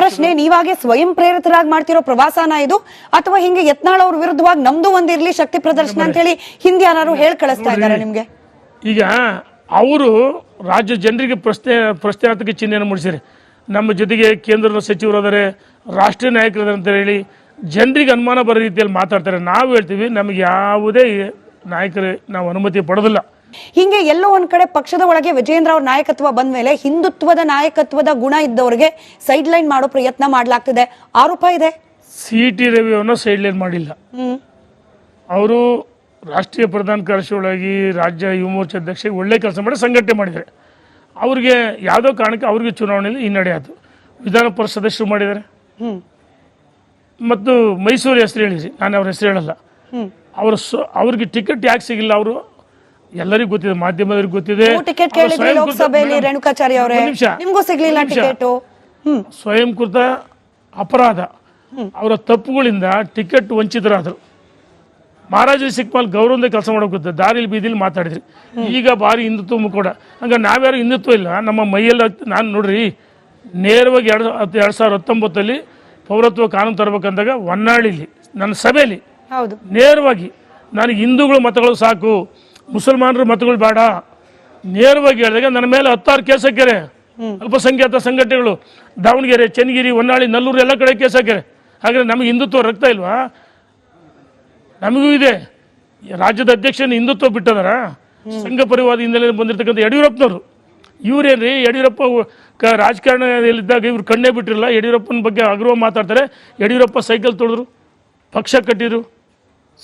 ಪ್ರಶ್ನೆ, ನೀವಾಗೆ ಸ್ವಯಂ ಪ್ರೇರಿತರಾಗಿ ಮಾಡ್ತಿರೋ ಪ್ರವಾಸನ ಇದು ಅಥವಾ ಹಿಂಗೆ ಯತ್ನಾಳ್ ಅವ್ರ ವಿರುದ್ಧವಾಗಿ ನಮ್ದು ಒಂದಿರ್ಲಿ ಶಕ್ತಿ ಪ್ರದರ್ಶನ ಅಂತ ಹೇಳಿ ಹಿಂದೆ ಯಾರು ಹೇಳಿ ಕಳಿಸ್ತಾ ಇದ್ದಾರೆ ನಿಮ್ಗೆ? ಈಗ ಅವರು ರಾಜ್ಯ ಜನರಿಗೆ ಪ್ರಶ್ನಾರ್ಥಕ ಚಿಹ್ನೆಯನ್ನು ಮೂಡಿಸಿರಿ. ನಮ್ಮ ಜೊತೆಗೆ ಕೇಂದ್ರದ ಸಚಿವರಾದರೆ, ರಾಷ್ಟ್ರೀಯ ನಾಯಕರಾದರೆ ಅಂತ ಹೇಳಿ ಜನರಿಗೆ ಅನುಮಾನ ಬರೋ ರೀತಿಯಲ್ಲಿ ಮಾತಾಡ್ತಾರೆ. ನಾವು ಹೇಳ್ತೀವಿ, ನಮಗೆ ಯಾವುದೇ ನಾಯಕರು ನಾವು ಅನುಮತಿ ಪಡೆದಿಲ್ಲ. ಹಿಂಗೆ ಎಲ್ಲೋ ಒಂದ್ ಕಡೆ ಪಕ್ಷದ ಒಳಗೆ ವಿಜೇಂದ್ರ ಅವ್ರ ನಾಯಕತ್ವ ಬಂದ ಮೇಲೆ ಹಿಂದುತ್ವದ ನಾಯಕತ್ವದ ಗುಣ ಇದ್ದವರಿಗೆ ಸೈಡ್ ಲೈನ್ ಮಾಡೋ ಪ್ರಯತ್ನ ಮಾಡ್ಲಾಗ್ತಿದೆ, ಆರೋಪ ಇದೆ. CT ರವಿ ಅವರನ್ನ ಸೈಡ್ ಲೈನ್ ಮಾಡಿಲ್ಲ. ಅವರು ರಾಷ್ಟ್ರೀಯ ಪ್ರಧಾನ ಕಾರ್ಯದರ್ಶಿಗಳಾಗಿ ರಾಜ್ಯ ಯುವ ಮೋರ್ಚಾ ಅಧ್ಯಕ್ಷ ಒಳ್ಳೆ ಕೆಲಸ ಮಾಡಿ ಸಂಘಟನೆ ಮಾಡಿದ್ದಾರೆ. ಅವ್ರಿಗೆ ಯಾವುದೋ ಕಾರಣಕ್ಕೆ ಅವ್ರಿಗೆ ಚುನಾವಣೆಯಲ್ಲಿ ಹಿನ್ನಡೆ ಆಯಿತು. ವಿಧಾನ ಪರಿಷತ್ ಸದಸ್ಯರು ಮಾಡಿದ್ದಾರೆ. ಮತ್ತು ಮೈಸೂರು ಹೆಸರು ಹೇಳಿದ್ರಿ, ನಾನು ಅವ್ರ ಹೆಸರು ಹೇಳಲ್ಲ. ಅವ್ರಿಗೆ ಟಿಕೆಟ್ ಯಾಕೆ ಸಿಗಿಲ್ಲ? ಅವರು ಎಲ್ಲರಿಗೂ ಗೊತ್ತಿದೆ, ಮಾಧ್ಯಮದವ್ರಿಗೆ ಗೊತ್ತಿದೆ. ಸ್ವಯಂಕೃತ ಅಪರಾಧ, ಅವರ ತಪ್ಪುಗಳಿಂದ ಟಿಕೆಟ್ ವಂಚಿತರಾದರು. ಮಹಾರಾಜ ಸಿಕ್ಮಾಲ್ ಗೌರವದಿಂದ ಕೆಲಸ ಮಾಡೋಕೆ ದಾರಿಲಿ ಬೀದಿಲಿ ಮಾತಾಡಿದ್ರಿ. ಈಗ ಭಾರಿ ಹಿಂದುತ್ವ ಮುಖೋಡ. ಹಂಗ ನಾವ್ಯಾರು ಹಿಂದುತ್ವ ಇಲ್ಲ ನಮ್ಮ ಮೈಯಲ್ಲಿ. ನಾನು ನೋಡ್ರಿ, ನೇರವಾಗಿ 2019 ಪೌರತ್ವ ಕಾನೂನು ತರಬೇಕಂದಾಗ ಹೊನ್ನಾಳಿಲಿ ನನ್ನ ಸಭೆಯಲ್ಲಿ ನೇರವಾಗಿ ನನಗೆ ಹಿಂದೂಗಳ ಮತಗಳು ಸಾಕು, ಮುಸಲ್ಮಾನರ ಮತಗಳು ಬೇಡ ನೇರವಾಗಿ ಹೇಳಿದಾಗ ನನ್ನ ಮೇಲೆ 16 ಕೇಸ್ ಹಾಕ್ಯಾರೆ. ಅಲ್ಪಸಂಖ್ಯಾತ ಸಂಘಟನೆಗಳು ದಾವಣಗೆರೆ, ಚನ್ನಗಿರಿ, ಹೊನ್ನಾಳಿ, ನಲ್ಲೂರು ಎಲ್ಲ ಕಡೆ ಕೇಸ್ ಹಾಕ್ಯಾರೆ. ಹಾಗಾದ್ರೆ ನಮಗೆ ಹಿಂದುತ್ವ ರಕ್ತ ಇಲ್ವಾ? ನಮಗೂ ಇದೆ. ರಾಜ್ಯದ ಅಧ್ಯಕ್ಷನ ಹಿಂದುತ್ವ ಬಿಟ್ಟದಾರ. ಸಂಘ ಪರಿವಾರ ಹಿನ್ನೆಲೆಯಲ್ಲಿ ಬಂದಿರತಕ್ಕಂಥ ಯಡಿಯೂರಪ್ಪನವರು ಇವರೇನ್ರಿ? ಯಡಿಯೂರಪ್ಪ ರಾಜಕಾರಣದಲ್ಲಿದ್ದಾಗ ಇವ್ರು ಕಣ್ಣೇ ಬಿಟ್ಟಿರಲ್ಲ. ಯಡಿಯೂರಪ್ಪನ ಬಗ್ಗೆ ಅಗೌರವ ಮಾತಾಡ್ತಾರೆ. ಯಡಿಯೂರಪ್ಪ ಸೈಕಲ್ ತೊಳೆದ್ರು, ಪಕ್ಷ ಕಟ್ಟಿದ್ರು,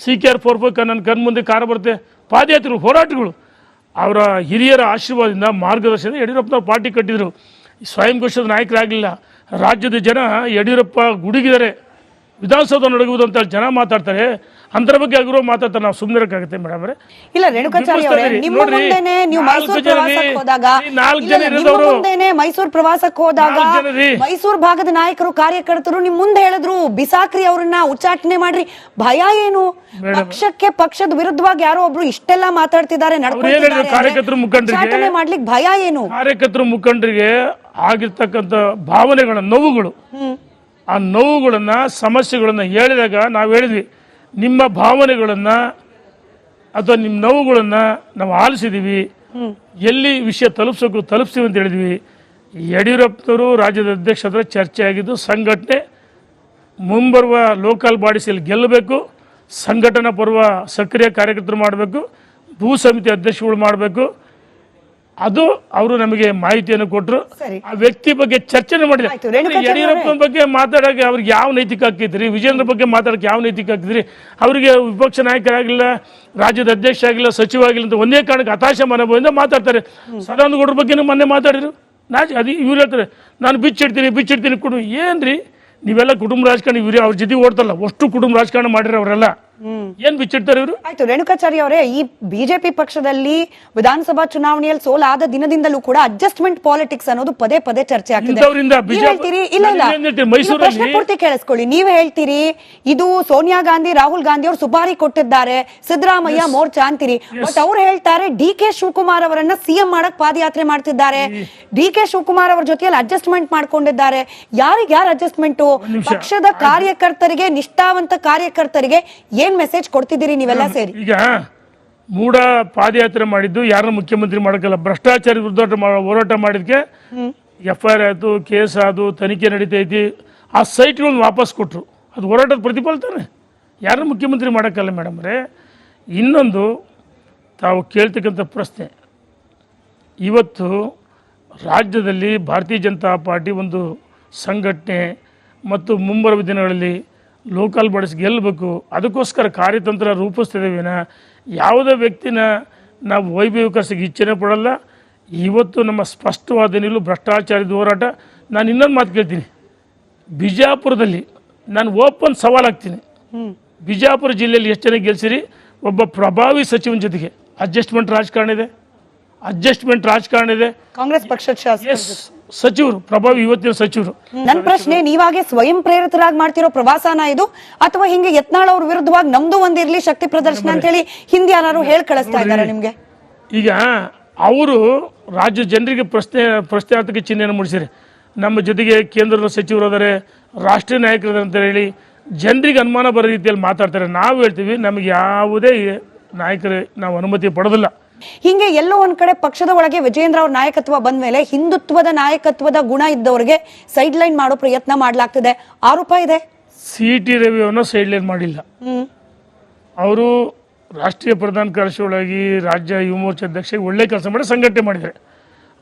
CKR 4 ನನ್ನ ಕಣ್ಮುಂದೆ ಕಾರ ಬರುತ್ತೆ. ಪಾದಯಾತ್ರೆಗಳು, ಹೋರಾಟಗಳು, ಅವರ ಹಿರಿಯರ ಆಶೀರ್ವಾದದಿಂದ ಮಾರ್ಗದರ್ಶನದಿಂದ ಯಡಿಯೂರಪ್ಪನವ್ರು ಪಾರ್ಟಿ ಕಟ್ಟಿದ್ರು. ಸ್ವಯಂ ಘೋಷಿತ ನಾಯಕರಾಗಲಿಲ್ಲ. ರಾಜ್ಯದ ಜನ ಯಡಿಯೂರಪ್ಪ ಗುಡುಗಿದ್ದಾರೆ, ವಿಧಾನಸೌಧ ನಡಗುವುದು ಅಂತ ಜನ ಮಾತಾಡ್ತಾರೆ. ಅಂತರ ಬಗ್ಗೆ ಅಗೌರವ ಮಾತಾಡ್ತಾರೆ. ನಾವು ಸುಮ್ಮನೆ ಇರಕ್ಕಾಗುತ್ತೆ ಮೇಡಮ್ ಅವರೇ? ಇಲ್ಲ, ರೇಣುಕಾಚಾರ್ಯ ಅವರೇ, ನಿಮ್ಮ ಮುಂದೆನೆ ನೀವು ಮೈಸೂರು ಪ್ರವಾಸಕ್ಕೆ ಹೋದಾಗ, ಮೈಸೂರು ಪ್ರವಾಸಕ್ಕೆ ಹೋದಾಗ ಮೈಸೂರು ಭಾಗದ ನಾಯಕರು, ಕಾರ್ಯಕರ್ತರು ನಿಮ್ ಮುಂದೆ ಹೇಳಿದ್ರು, ಬಿಸಾಕ್ರಿ ಅವ್ರನ್ನ, ಉಚ್ಚಾಟನೆ ಮಾಡ್ರಿ. ಭಯ ಏನು? ಪಕ್ಷಕ್ಕೆ, ಪಕ್ಷದ ವಿರುದ್ಧವಾಗಿ ಯಾರೋ ಒಬ್ರು ಇಷ್ಟೆಲ್ಲ ಮಾತಾಡ್ತಿದ್ದಾರೆ, ಕಾರ್ಯಕರ್ತರು ಮುಖಂಡರಿಗೆ ಮಾಡ್ಲಿಕ್ಕೆ ಭಯ ಏನು? ಕಾರ್ಯಕರ್ತರು ಮುಖಂಡರಿಗೆ ಆಗಿರ್ತಕ್ಕಂಥ ಭಾವನೆಗಳ ನೋವುಗಳು, ಆ ನೋವುಗಳನ್ನು, ಸಮಸ್ಯೆಗಳನ್ನು ಹೇಳಿದಾಗ ನಾವು ಹೇಳಿದ್ವಿ, ನಿಮ್ಮ ಭಾವನೆಗಳನ್ನು ಅಥವಾ ನಿಮ್ಮ ನೋವುಗಳನ್ನು ನಾವು ಆಲಿಸಿದ್ದೀವಿ, ಎಲ್ಲಿ ವಿಷಯ ತಲುಪಿಸ್ತೀವಿ ಅಂತ ಹೇಳಿದ್ವಿ. ಯಡಿಯೂರಪ್ಪನವರು ರಾಜ್ಯದ ಅಧ್ಯಕ್ಷರ ಚರ್ಚೆ ಆಗಿದ್ದು, ಸಂಘಟನೆ ಮುಂಬರುವ ಲೋಕಲ್ ಬಾಡೀಸಲ್ಲಿ ಗೆಲ್ಲಬೇಕು, ಸಂಘಟನಾ ಪರ್ವ ಸಕ್ರಿಯ ಕಾರ್ಯಕರ್ತರು ಮಾಡಬೇಕು, ಭೂ ಸಮಿತಿ ಅಧ್ಯಕ್ಷಗಳು ಮಾಡಬೇಕು. ಅದು ಅವರು ನಮಗೆ ಮಾಹಿತಿಯನ್ನು ಕೊಟ್ಟರು. ಆ ವ್ಯಕ್ತಿ ಬಗ್ಗೆ ಚರ್ಚೆ ಮಾಡಿದ್ರೆ ಯಡಿಯೂರಪ್ಪನ ಬಗ್ಗೆ ಮಾತಾಡೋಕೆ ಅವ್ರಿಗೆ ಯಾವ ನೈತಿಕ ಹಾಕಿದ್ರಿ? ವಿಜೇಂದ್ರ ಬಗ್ಗೆ ಮಾತಾಡೋಕೆ ಯಾವ ನೈತಿಕ ಹಾಕಿದ್ರಿ? ಅವರಿಗೆ ವಿಪಕ್ಷ ನಾಯಕರಾಗಿಲ್ಲ, ರಾಜ್ಯದ ಅಧ್ಯಕ್ಷ ಆಗಿಲ್ಲ, ಸಚಿವ ಆಗಿಲ್ಲ ಅಂತ ಒಂದೇ ಕಾರಣಕ್ಕೆ ಹತಾಶ ಮನೋಭಾವದಿಂದ ಮಾತಾಡ್ತಾರೆ. ಸದಾನಂದ ಗೌಡರ ಬಗ್ಗೆ ಮೊನ್ನೆ ಮಾತಾಡಿದ್ರು. ಅದು ಇವ್ರು ಹೇಳ್ತಾರೆ, ನಾನು ಬಿಚ್ಚಿಡ್ತೀನಿ ಕೊಡು. ಏನ್ರಿ ನೀವೆಲ್ಲ ಕುಟುಂಬ ರಾಜಕಾರಣ, ಇವ್ರಿ ಅವ್ರ ಜೊತೆ ಓಡ್ತಲ್ಲ, ಅಷ್ಟು ಕುಟುಂಬ ರಾಜಕಾರಣ ಮಾಡಿರ ಅವರೆಲ್ಲ ಏನ್ ಬಿಚ್ಚಿಡ್ತಾರೆ ಇವರು? ಆಯ್ತು ರೇಣುಕಾಚಾರ್ಯ ಅವರೇ, ಈ ಬಿಜೆಪಿ ಪಕ್ಷದಲ್ಲಿ ವಿಧಾನಸಭಾ ಚುನಾವಣೆಯಲ್ಲಿ ಸೋಲಾದ ದಿನದಿಂದಲೂ ಕೂಡ ಅಡ್ಜಸ್ಟ್ಮೆಂಟ್ ಪಾಲಿಟಿಕ್ಸ್ ಅನ್ನೋದು ಪದೇ ಪದೇ ಚರ್ಚೆ ಆಗ್ತಿದೆ. ಪ್ರಶ್ನೆ ಪೂರ್ತಿ ಕೇಳಿಸ್ಕೊಳ್ಳಿ. ನೀವೇ ಹೇಳ್ತೀರಿ ಇದು ಸೋನಿಯಾ ಗಾಂಧಿ, ರಾಹುಲ್ ಗಾಂಧಿ ಅವರು ಸುಪಾರಿ ಕೊಟ್ಟಿದ್ದಾರೆ, ಸಿದ್ದರಾಮಯ್ಯ ಮೋರ್ಚಾ ಅಂತೀರಿ. ಬಟ್ ಅವ್ರು ಹೇಳ್ತಾರೆ DK ಶಿವಕುಮಾರ್ ಅವರನ್ನ CM ಮಾಡಕ್ ಪಾದಯಾತ್ರೆ ಮಾಡ್ತಿದ್ದಾರೆ, DK ಶಿವಕುಮಾರ್ ಅವರ ಜೊತೆಯಲ್ಲಿ ಅಡ್ಜಸ್ಟ್ಮೆಂಟ್ ಮಾಡ್ಕೊಂಡಿದ್ದಾರೆ. ಯಾರಿಗೆ ಯಾರು ಅಡ್ಜಸ್ಟ್ಮೆಂಟ್? ಪಕ್ಷದ ಕಾರ್ಯಕರ್ತರಿಗೆ, ನಿಷ್ಠಾವಂತ ಕಾರ್ಯಕರ್ತರಿಗೆ ಏನ್ ಮೆಸೇಜ್ ಕೊಡ್ತಿದ್ದೀರಿ ನೀವೆಲ್ಲ ಸೇರಿ? ಈಗ ಮೂಡ ಪಾದಯಾತ್ರೆ ಮಾಡಿದ್ದು ಯಾರನ್ನ ಮುಖ್ಯಮಂತ್ರಿ ಮಾಡಕ್ಕಲ್ಲ, ಭ್ರಷ್ಟಾಚಾರ ವಿರುದ್ಧ ಹೋರಾಟ ಮಾಡಿದ್ಕೆ FIR ಆಯ್ತು, ಕೇಸ್ ಆದು, ತನಿಖೆ ನಡೀತೈತಿ. ಆ ಸೈಟ್ಗಳನ್ನ ವಾಪಸ್ ಕೊಟ್ಟರು. ಅದು ಹೋರಾಟದ ಪ್ರತಿಫಲಿತಾನೆ. ಯಾರನ್ನ ಮುಖ್ಯಮಂತ್ರಿ ಮಾಡೋಕ್ಕಲ್ಲ ಮೇಡಮ್ ಅವರೇ. ಇನ್ನೊಂದು ತಾವು ಕೇಳ್ತಕ್ಕಂಥ ಪ್ರಶ್ನೆ, ಇವತ್ತು ರಾಜ್ಯದಲ್ಲಿ ಭಾರತೀಯ ಜನತಾ ಪಾರ್ಟಿ ಒಂದು ಸಂಘಟನೆ ಮತ್ತು ಮುಂಬರುವ ದಿನಗಳಲ್ಲಿ ಲೋಕಲ್ ಬಾಡೀಸ್ ಗೆಲ್ಲಬೇಕು, ಅದಕ್ಕೋಸ್ಕರ ಕಾರ್ಯತಂತ್ರ ರೂಪಿಸ್ತಿದ್ದೇವಿನ ಯಾವುದೇ ವ್ಯಕ್ತಿನ ನಾವು ವೈಭವೀಕರಿಸಕ್ಕೆ ಇಚ್ಛೆನೇ ಪಡಲ್ಲ. ಇವತ್ತು ನಮ್ಮ ಸ್ಪಷ್ಟವಾದ ನಿಲುವು ಭ್ರಷ್ಟಾಚಾರದ ಹೋರಾಟ. ನಾನು ಇನ್ನೊಂದು ಮಾತು ಕೇಳ್ತೀನಿ, ಬಿಜಾಪುರದಲ್ಲಿ ನಾನು ಓಪನ್ ಸವಾಲ್ ಹಾಕ್ತೀನಿ. ಬಿಜಾಪುರ ಜಿಲ್ಲೆಯಲ್ಲಿ ಎಷ್ಟು ಜನ ಗೆಲ್ಸಿರಿ? ಒಬ್ಬ ಪ್ರಭಾವಿ ಸಚಿವನ ಜೊತೆಗೆ ಅಡ್ಜಸ್ಟ್ಮೆಂಟ್ ರಾಜಕಾರಣ ಇದೆ. ಕಾಂಗ್ರೆಸ್ ಪಕ್ಷದ ಸಚಿವರು, ಪ್ರಭಾವಿ ಇವತ್ತಿನ ಸಚಿವರು. ನನ್ನ ಪ್ರಶ್ನೆ, ನೀವಾಗೆ ಸ್ವಯಂ ಪ್ರೇರಿತರಾಗಿ ಮಾಡ್ತಿರೋ ಪ್ರವಾಸನ ಇದು ಅಥವಾ ಹಿಂಗೆ ಯತ್ನಾಳ್ ಅವ್ರ ವಿರುದ್ಧವಾಗಿ ನಮ್ದು ಒಂದಿರ್ಲಿ ಶಕ್ತಿ ಪ್ರದರ್ಶನ ಅಂತ ಹೇಳಿ ಹಿಂದೆ ಯಾರು ಹೇಳಿ ಕಳಿಸ್ತಾ ಇದ್ದಾರೆ ನಿಮ್ಗೆ? ಈಗ ಅವರು ರಾಜ್ಯ ಜನರಿಗೆ ಪ್ರಶ್ನಾರ್ಥಕ ಚಿಹ್ನೆಯನ್ನು ಮೂಡಿಸಿರಿ. ನಮ್ಮ ಜೊತೆಗೆ ಕೇಂದ್ರದ ಸಚಿವರು ಅದಾರೆ, ರಾಷ್ಟ್ರೀಯ ನಾಯಕರು ಅಂತ ಹೇಳಿ ಜನರಿಗೆ ಅನುಮಾನ ಬರೋ ರೀತಿಯಲ್ಲಿ ಮಾತಾಡ್ತಾರೆ. ನಾವು ಹೇಳ್ತೀವಿ ನಮಗೆ ಯಾವುದೇ ನಾಯಕರು ನಾವು ಅನುಮತಿ ಪಡೋದಿಲ್ಲ. ಹಿಂಗೆ ಎಲ್ಲೋ ಒಂದ್ ಕಡೆ ಪಕ್ಷದ ಒಳಗೆ ವಿಜಯೇಂದ್ರ ಅವ್ರ ನಾಯಕತ್ವ ಬಂದ ಮೇಲೆ ಹಿಂದುತ್ವದ ನಾಯಕತ್ವದ ಗುಣ ಇದ್ದವರಿಗೆ ಸೈಡ್ ಲೈನ್ ಮಾಡೋ ಪ್ರಯತ್ನ ಮಾಡ್ಲಾಗ್ತಿದೆ, ಆರೋಪ ಇದೆ. CT ರವಿ ಅವನ್ನ ಸೈಡ್ ಲೈನ್ ಮಾಡಿಲ್ಲ. ಅವರು ರಾಷ್ಟ್ರೀಯ ಪ್ರಧಾನ ಕಾರ್ಯದರ್ಶಿಗಳಾಗಿ ರಾಜ್ಯ ಯುವ ಮೋರ್ಚಾ ಅಧ್ಯಕ್ಷ ಒಳ್ಳೆ ಕೆಲಸ ಮಾಡಿ ಸಂಘಟನೆ ಮಾಡಿದ್ದಾರೆ.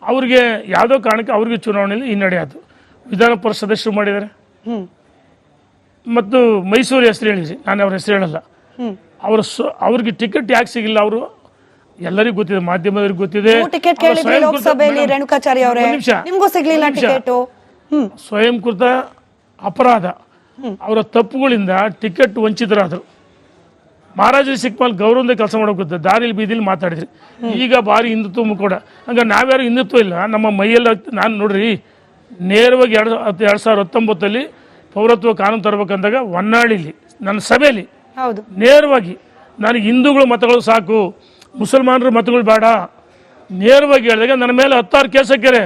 ಅವ್ರಿಗೆ ಯಾವುದೋ ಕಾರಣಕ್ಕೆ ಅವ್ರಿಗೆ ಚುನಾವಣೆಯಲ್ಲಿ ಹಿನ್ನಡೆ ಆಯಿತು. ವಿಧಾನ ಪರಿಷತ್ ಸದಸ್ಯರು ಮಾಡಿದ್ದಾರೆ. ಮತ್ತು ಮೈಸೂರು ಹೆಸರು ಹೇಳಿದ್ರಿ, ನಾನು ಅವ್ರ ಹೆಸರು ಹೇಳಲ್ಲ. ಅವ್ರಿಗೆ ಟಿಕೆಟ್ ಯಾಕೆ ಸಿಗಿಲ್ಲ? ಅವರು ಎಲ್ಲರಿಗೂ ಗೊತ್ತಿದೆ, ಮಾಧ್ಯಮದವ್ರಿಗೆ ಗೊತ್ತಿದೆ. ಟಿಕೆಟ್ ಕೇಳಿದ್ರೆ ಲೋಕಸಭೆಯಲ್ಲಿ ರೇಣುಕಾಚಾರ್ಯ ಅವರೇ, ನಿಮ್ಗೂ ಸಿಗ್ಲಿಲ್ಲ ಟಿಕೆಟ್. ಸ್ವಯಂಕೃತ ಅಪರಾಧ. ಅವರ ತಪ್ಪುಗಳಿಂದ ಟಿಕೆಟ್ ವಂಚಿತರಾದರು. ಮಹಾರಾಜ ಸಿಕ್ಮಾಲ್ ಗೌರವದಿಂದ ಕೆಲಸ ಮಾಡೋಕೆ ದಾರಿಲಿ ಬೀದಿಲಿ ಮಾತಾಡಿದ್ರಿ. ಈಗ ಭಾರಿ ಹಿಂದುತ್ವ ಮುಖೋಡ. ಹಂಗ ನಾವ್ಯಾರು ಹಿಂದುತ್ವ ಇಲ್ಲ ನಮ್ಮ ಮೈಯಲ್ಲಿ. ನಾನು ನೋಡ್ರಿ, ನೇರವಾಗಿ 2019 ಪೌರತ್ವ ಕಾನೂನು ತರಬೇಕಂದಾಗ ಹೊನ್ನಾಳಿಲಿ ನನ್ನ ಸಭೆಯಲ್ಲಿ ನೇರವಾಗಿ ನನಗೆ ಹಿಂದೂಗಳ ಮತಗಳು ಸಾಕು, ಮುಸಲ್ಮಾನರ ಮತಗಳು ಬೇಡ ನೇರವಾಗಿ ಹೇಳಿದಾಗ ನನ್ನ ಮೇಲೆ 16 ಕೇಸ್ ಹಾಕ್ಯಾರೆ.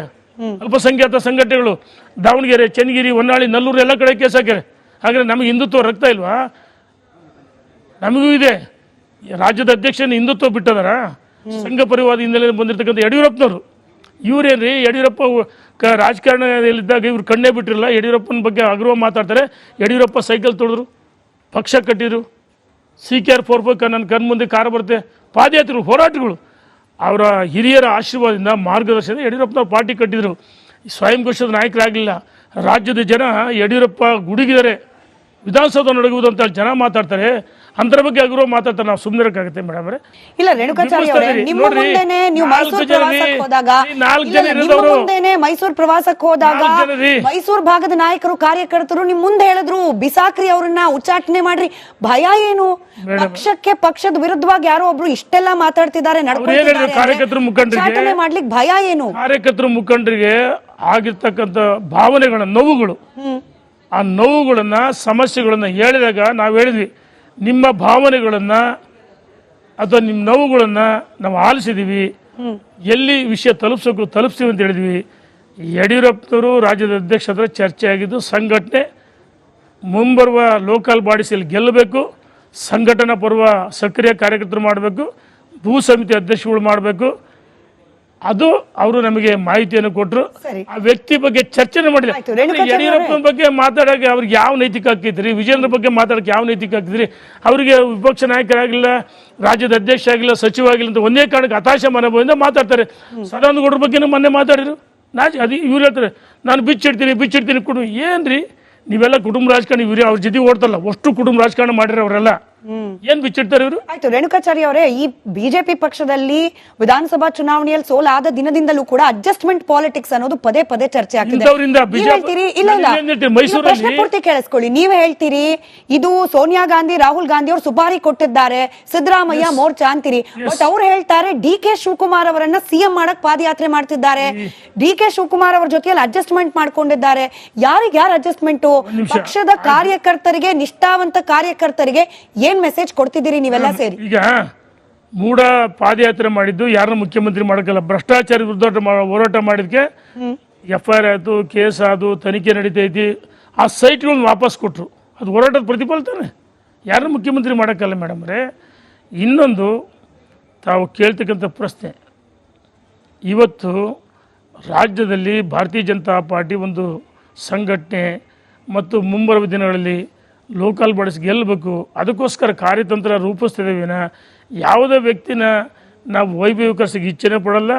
ಅಲ್ಪಸಂಖ್ಯಾತ ಸಂಘಟನೆಗಳು ದಾವಣಗೆರೆ, ಚನ್ನಗಿರಿ, ಹೊನ್ನಾಳಿ, ನಲ್ಲೂರು ಎಲ್ಲ ಕಡೆ ಕೇಸ್ ಹಾಕ್ಯಾರೆ. ಹಾಗಾದ್ರೆ ನಮಗೆ ಹಿಂದುತ್ವ ರಕ್ತ ಇಲ್ವಾ? ನಮಗೂ ಇದೆ. ರಾಜ್ಯದ ಅಧ್ಯಕ್ಷನ ಹಿಂದುತ್ವ ಬಿಟ್ಟದಾರ? ಸಂಘ ಪರಿವಾದ ಹಿನ್ನೆಲೆ ಬಂದಿರತಕ್ಕಂಥ ಯಡಿಯೂರಪ್ಪನವರು ಇವರೇನ್ರಿ? ಯಡಿಯೂರಪ್ಪ ರಾಜಕಾರಣದಲ್ಲಿದ್ದಾಗ ಇವ್ರು ಕಣ್ಣೇ ಬಿಟ್ಟಿರಲ್ಲ. ಯಡಿಯೂರಪ್ಪನ ಬಗ್ಗೆ ಅಗೌರವ ಮಾತಾಡ್ತಾರೆ. ಯಡಿಯೂರಪ್ಪ ಸೈಕಲ್ ತೊಳೆದ್ರು, ಪಕ್ಷ ಕಟ್ಟಿದ್ರು, CKR 4 ನನ್ನ ಕಣ್ಮುಂದೆ ಕಾರ ಬರುತ್ತೆ. ಪಾದಯಾತ್ರೆಗಳು, ಹೋರಾಟಗಳು, ಅವರ ಹಿರಿಯರ ಆಶೀರ್ವಾದದಿಂದ ಮಾರ್ಗದರ್ಶನದಿಂದ ಯಡಿಯೂರಪ್ಪನವ್ರು ಪಾರ್ಟಿ ಕಟ್ಟಿದ್ರು. ಸ್ವಯಂ ಘೋಷಿತ ನಾಯಕರಾಗಲಿಲ್ಲ. ರಾಜ್ಯದ ಜನ ಯಡಿಯೂರಪ್ಪ ಗುಡುಗಿದರೆ ವಿಧಾನಸೌಧ ನಡಗುವುದು ಅಂತ ಜನ ಮಾತಾಡ್ತಾರೆ. ಅಂತರ ಬಗ್ಗೆ ಅಗೌರವ ಮಾತಾಡ್ತಾರೆ. ನಾವು ಸುಮ್ಮನೆ ಇರಕ್ಕಾಗುತ್ತೆ ಮೇಡಮ್ ಅವರೇ? ಇಲ್ಲ, ರೇಣುಕಾಚಾರ್ಯ ಅವರೇ, ನಿಮ್ಮ ಮುಂದೆನೆ ನೀವು ಮೈಸೂರು ಪ್ರವಾಸಕ್ಕೆ ಹೋದಾಗ, ಮೈಸೂರು ಪ್ರವಾಸಕ್ಕೆ ಹೋದಾಗ ಮೈಸೂರು ಭಾಗದ ನಾಯಕರು, ಕಾರ್ಯಕರ್ತರು ನಿಮ್ ಮುಂದೆ ಹೇಳಿದ್ರು ಬಿಸಾಕ್ರಿ ಅವ್ರನ್ನ, ಉಚ್ಚಾಟನೆ ಮಾಡ್ರಿ. ಭಯ ಏನು? ಪಕ್ಷಕ್ಕೆ ಪಕ್ಷದ ವಿರುದ್ಧವಾಗಿ ಯಾರೋ ಒಬ್ರು ಇಷ್ಟೆಲ್ಲ ಮಾತಾಡ್ತಿದ್ದಾರೆ, ಕಾರ್ಯಕರ್ತರು ಮುಖಂಡರಿಗೆ ಮಾಡ್ಲಿಕ್ಕೆ ಭಯ ಏನು? ಕಾರ್ಯಕರ್ತರು ಮುಖಂಡರಿಗೆ ಆಗಿರ್ತಕ್ಕಂಥ ಭಾವನೆಗಳ ನೋವುಗಳು, ಆ ನೋವುಗಳನ್ನ, ಸಮಸ್ಯೆಗಳನ್ನ ಹೇಳಿದಾಗ ನಾವು ಹೇಳಿದ್ವಿ, ನಿಮ್ಮ ಭಾವನೆಗಳನ್ನ ಅಥವಾ ನಿಮ್ಮ ನೋವುಗಳನ್ನ ನಾವು ಆಲಿಸಿದೀವಿ, ಎಲ್ಲಿ ವಿಷಯ ತಲುಪಿಸ್ತೀವಿ ಅಂತ ಹೇಳಿದ್ವಿ. ಯಡಿಯೂರಪ್ಪನವರು ರಾಜ್ಯದ ಅಧ್ಯಕ್ಷ ಹತ್ರ ಚರ್ಚೆ ಆಗಿದ್ದು, ಸಂಘಟನೆ ಮುಂಬರುವ ಲೋಕಲ್ ಬಾಡೀಸಲ್ಲಿ ಗೆಲ್ಲಬೇಕು, ಸಂಘಟನಾ ಪರ್ವ ಸಕ್ರಿಯ ಕಾರ್ಯಕರ್ತರು ಮಾಡಬೇಕು, ಭೂ ಸಮಿತಿ ಅಧ್ಯಕ್ಷಗಳು ಮಾಡಬೇಕು. ಅದು ಅವರು ನಮಗೆ ಮಾಹಿತಿಯನ್ನು ಕೊಟ್ಟರು. ಆ ವ್ಯಕ್ತಿ ಬಗ್ಗೆ ಚರ್ಚೆ ಮಾಡಿಲ್ಲ. ಯಡಿಯೂರಪ್ಪನ ಬಗ್ಗೆ ಮಾತಾಡೋಕೆ ಅವ್ರಿಗೆ ಯಾವ ನೈತಿಕ ಹಾಕಿದ್ರಿ? ವಿಜೇಂದ್ರ ಬಗ್ಗೆ ಮಾತಾಡೋಕೆ ಯಾವ ನೈತಿಕ ಹಾಕಿದ್ರಿ? ಅವರಿಗೆ ವಿಪಕ್ಷ ನಾಯಕರಾಗಿಲ್ಲ, ರಾಜ್ಯದ ಅಧ್ಯಕ್ಷ ಆಗಿಲ್ಲ, ಸಚಿವ ಆಗಿಲ್ಲ ಅಂತ ಒಂದೇ ಕಾರಣಕ್ಕೆ ಹತಾಶ ಮನೋಭಾವದಿಂದ ಮಾತಾಡ್ತಾರೆ. ಸದಾನಂದ ಗೌಡ್ರ ಬಗ್ಗೆ ಮೊನ್ನೆ ಮಾತಾಡಿದ್ರು. ಅದು ಇವ್ರು ಹೇಳ್ತಾರೆ, ನಾನು ಬಿಚ್ಚಿಡ್ತೀನಿ ಕುಟುಂಬ. ಏನ್ರಿ ನೀವೆಲ್ಲ ಕುಟುಂಬ ರಾಜಕಾರಣ? ಇವ್ರಿ ಅವ್ರ ಜೊತೆ ಓಡ್ತಲ್ಲ, ಅಷ್ಟು ಕುಟುಂಬ ರಾಜಕಾರಣ ಮಾಡಿರ ಅವರೆಲ್ಲ. ಏನ್ ಬಿಚ್ಚಿಡ್ತಾರೆ ಇವರು? ಆಯ್ತು ರೇಣುಕಾಚಾರ್ಯ ಅವರೇ, ಈ ಬಿಜೆಪಿ ಪಕ್ಷದಲ್ಲಿ ವಿಧಾನಸಭಾ ಚುನಾವಣೆಯಲ್ಲಿ ಸೋಲಾದ ದಿನದಿಂದಲೂ ಕೂಡ ಅಡ್ಜಸ್ಟ್ಮೆಂಟ್ ಪಾಲಿಟಿಕ್ಸ್ ಅನ್ನೋದು ಪದೇ ಪದೇ ಚರ್ಚೆ ಆಗ್ತಿದೆ. ಪ್ರಶ್ನೆ ಪೂರ್ತಿ ಕೇಳಿಸ್ಕೊಳ್ಳಿ. ನೀವ್ ಹೇಳ್ತೀರಿ ಇದು ಸೋನಿಯಾ ಗಾಂಧಿ, ರಾಹುಲ್ ಗಾಂಧಿ ಅವರು ಸುಪಾರಿ ಕೊಟ್ಟಿದ್ದಾರೆ, ಸಿದ್ದರಾಮಯ್ಯ ಮೋರ್ಚಾ ಅಂತೀರಿ. ಬಟ್ ಅವ್ರು ಹೇಳ್ತಾರೆ DK ಶಿವಕುಮಾರ್ ಅವರನ್ನ CM ಮಾಡಕ್ ಪಾದಯಾತ್ರೆ ಮಾಡ್ತಿದ್ದಾರೆ, DK ಶಿವಕುಮಾರ್ ಅವರ ಜೊತೆಯಲ್ಲಿ ಅಡ್ಜಸ್ಟ್ಮೆಂಟ್ ಮಾಡ್ಕೊಂಡಿದ್ದಾರೆ. ಯಾರಿಗೆ ಯಾರು ಅಡ್ಜಸ್ಟ್ಮೆಂಟ್? ಪಕ್ಷದ ಕಾರ್ಯಕರ್ತರಿಗೆ, ನಿಷ್ಠಾವಂತ ಕಾರ್ಯಕರ್ತರಿಗೆ ಏನ್ ಮೆಸೇಜ್ ಕೊಡ್ತಿದ್ದೀರಿ ನೀವೆಲ್ಲ ಸೇರಿ? ಈಗ ಮೂಡ ಪಾದಯಾತ್ರೆ ಮಾಡಿದ್ದು ಯಾರನ್ನ ಮುಖ್ಯಮಂತ್ರಿ ಮಾಡಕ್ಕಲ್ಲ, ಭ್ರಷ್ಟಾಚಾರ ವಿರುದ್ಧ ಹೋರಾಟ ಮಾಡಿದ್ಕೆ FIR ಆಯ್ತು, ಕೇಸ್ ಆದು, ತನಿಖೆ ನಡೀತೈತಿ. ಆ ಸೈಟ್ಗಳನ್ನ ವಾಪಸ್ ಕೊಟ್ರು. ಅದು ಹೋರಾಟದ ಪ್ರತಿಫಲಿತಾನೆ. ಯಾರನ್ನ ಮುಖ್ಯಮಂತ್ರಿ ಮಾಡಕ್ಕಲ್ಲ ಮೇಡಮ್ ಅವರೇ. ಇನ್ನೊಂದು ತಾವು ಕೇಳ್ತಕ್ಕಂಥ ಪ್ರಶ್ನೆ, ಇವತ್ತು ರಾಜ್ಯದಲ್ಲಿ ಭಾರತೀಯ ಜನತಾ ಪಾರ್ಟಿ ಒಂದು ಸಂಘಟನೆ ಮತ್ತು ಮುಂಬರುವ ದಿನಗಳಲ್ಲಿ ಲೋಕಲ್ ಬಾಡೀಸ್ ಗೆಲ್ಲಬೇಕು, ಅದಕ್ಕೋಸ್ಕರ ಕಾರ್ಯತಂತ್ರ ರೂಪಿಸ್ತಿದ್ದೇವಿನ ಯಾವುದೇ ವ್ಯಕ್ತಿನ ನಾವು ವೈಭವೀಕರಿಸಿಗೆ ಇಚ್ಛೆನೇ ಪಡಲ್ಲ.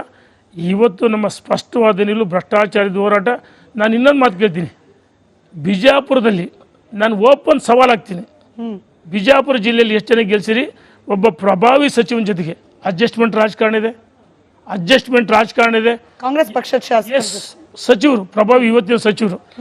ಇವತ್ತು ನಮ್ಮ ಸ್ಪಷ್ಟವಾದ ನಿಲುವು ಭ್ರಷ್ಟಾಚಾರದ ಹೋರಾಟ. ನಾನು ಇನ್ನೊಂದು ಮಾತು ಕೇಳ್ತೀನಿ, ಬಿಜಾಪುರದಲ್ಲಿ ನಾನು ಓಪನ್ ಸವಾಲಾಗ್ತೀನಿ. ಬಿಜಾಪುರ ಜಿಲ್ಲೆಯಲ್ಲಿ ಎಷ್ಟು ಜನ ಗೆಲ್ಸಿರಿ? ಒಬ್ಬ ಪ್ರಭಾವಿ ಸಚಿವನ ಜೊತೆಗೆ ಅಡ್ಜಸ್ಟ್ಮೆಂಟ್ ರಾಜಕಾರಣ ಇದೆ. ಕಾಂಗ್ರೆಸ್ ಪಕ್ಷದ ಸಚಿವರು, ಪ್ರಭಾವಿ ಇವತ್ತಿನ ಸಚಿವರು